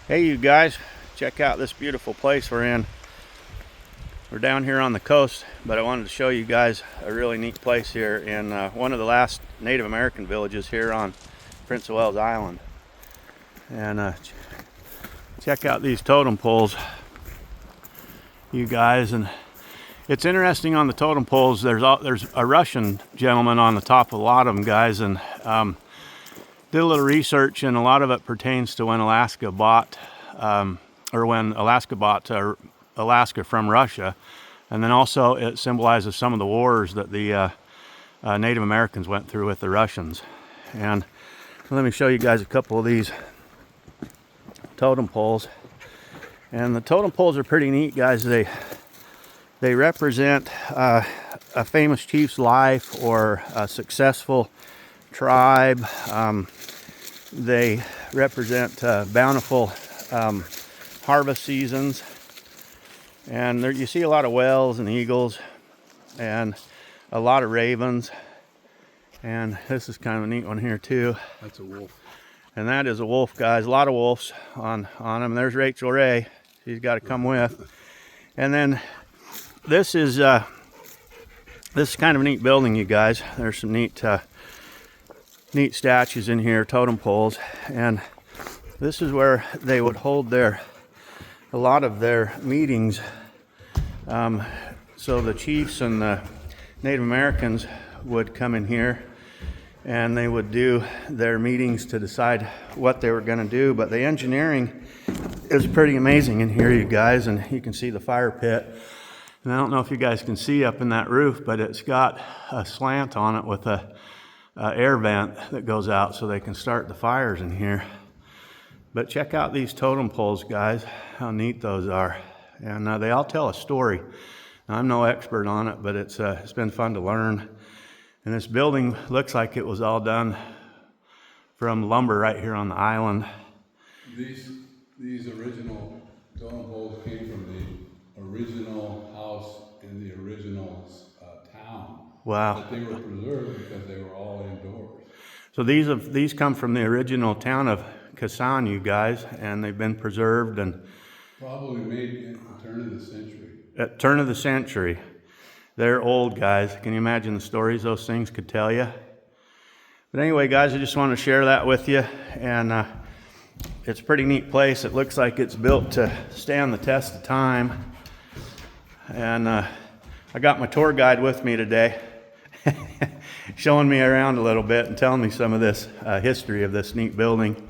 Hey you guys, check out this beautiful place we're in. We're down here on the coast, but I wanted to show you guys a really neat place here in one of the last Native American villages here on Prince of Wales Island. And check out these totem poles, you guys. And it's interesting on the totem poles, there's a Russian gentleman on the top of a lot of them, guys, and did a little research, and a lot of it pertains to when Alaska bought Alaska from Russia, and then also it symbolizes some of the wars that the Native Americans went through with the Russians. And let me show you guys a couple of these totem poles. And the totem poles are pretty neat, guys. They represent a famous chief's life or a successful tribe. They represent bountiful harvest seasons, and there you see a lot of whales and eagles and a lot of ravens. And this is kind of a neat one here too. That's a wolf. And that is a wolf, guys. A lot of wolves on them. There's Rachel Ray. She's got to come with. And then this is kind of a neat building, you guys. There's some neat statues in here, totem poles, and this is where they would hold a lot of their meetings. So the chiefs and the Native Americans would come in here and they would do their meetings to decide what they were going to do. But the engineering is pretty amazing in here, you guys, and you can see the fire pit. And I don't know if you guys can see up in that roof, but it's got a slant on it with a air vent that goes out so they can start the fires in here. But check out these totem poles, guys, how neat those are. And they all tell a story. Now, I'm no expert on it, but it's been fun to learn. And this building looks like it was all done from lumber right here on the island. These original totem poles came from the original house in the original town. Wow. But they were preserved because they were all indoors. So these come from the original town of Kasan, you guys, and they've been preserved and probably made at the turn of the century. At turn of the century. They're old, guys. Can you imagine the stories those things could tell you? But anyway, guys, I just want to share that with you. And it's a pretty neat place. It looks like it's built to stand the test of time. And I got my tour guide with me today, showing me around a little bit and telling me some of this history of this neat building.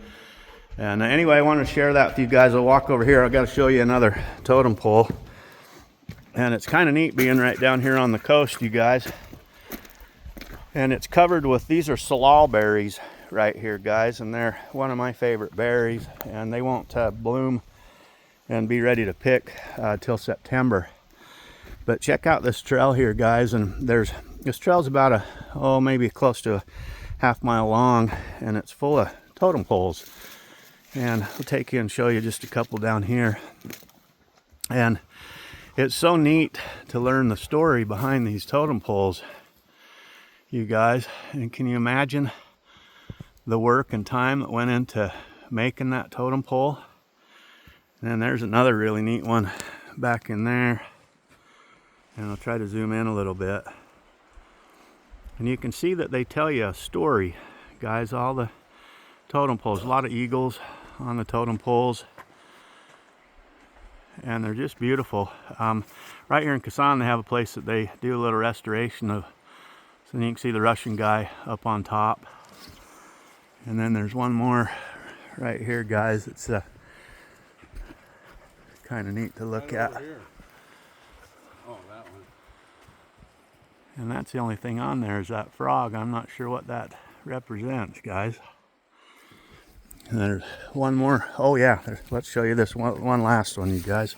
And anyway, I wanted to share that with you guys. I'll walk over here. I've got to show you another totem pole. And it's kind of neat being right down here on the coast, you guys. And it's covered with, these are salal berries right here, guys. And they're one of my favorite berries. And they won't bloom and be ready to pick till September. But check out this trail here, guys. And this trail's about maybe close to a half-mile long. And it's full of totem poles. And I'll take you and show you just a couple down here. And it's so neat to learn the story behind these totem poles, you guys. And can you imagine the work and time that went into making that totem pole? And then there's another really neat one back in there. And I'll try to zoom in a little bit. And you can see that they tell you a story, guys. All the totem poles, a lot of eagles on the totem poles. And they're just beautiful. Right here in Kasan, they have a place that they do a little restoration of. So you can see the Russian guy up on top. And then there's one more right here, guys. It's kind of neat to look at. Here. Oh, that one. And that's the only thing on there is that frog. I'm not sure what that represents, guys. And there's one more. Oh yeah, let's show you this one last one, you guys.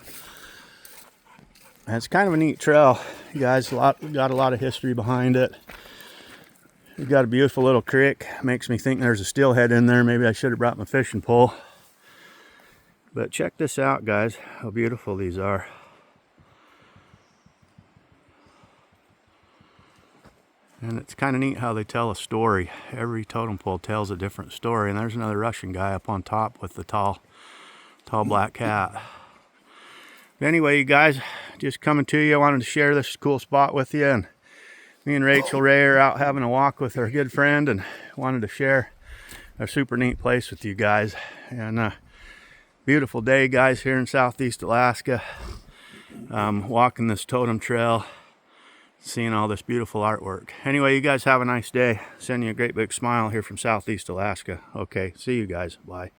And it's kind of a neat trail, you guys. Got a lot of history behind it. You've got a beautiful little creek. Makes me think there's a steelhead in there. Maybe I should have brought my fishing pole. But check this out, guys, how beautiful these are. And it's kind of neat how they tell a story. Every totem pole tells a different story. And there's another Russian guy up on top with the tall Tall black cat. But anyway, you guys, just coming to you. I wanted to share this cool spot with you. And me and Rachel Ray are out having a walk with our good friend and wanted to share a super neat place with you guys. And beautiful day, guys, here in Southeast Alaska. Walking this totem trail, seeing all this beautiful artwork. Anyway, you guys have a nice day. Sending you a great big smile here from Southeast Alaska. Okay, see you guys. Bye.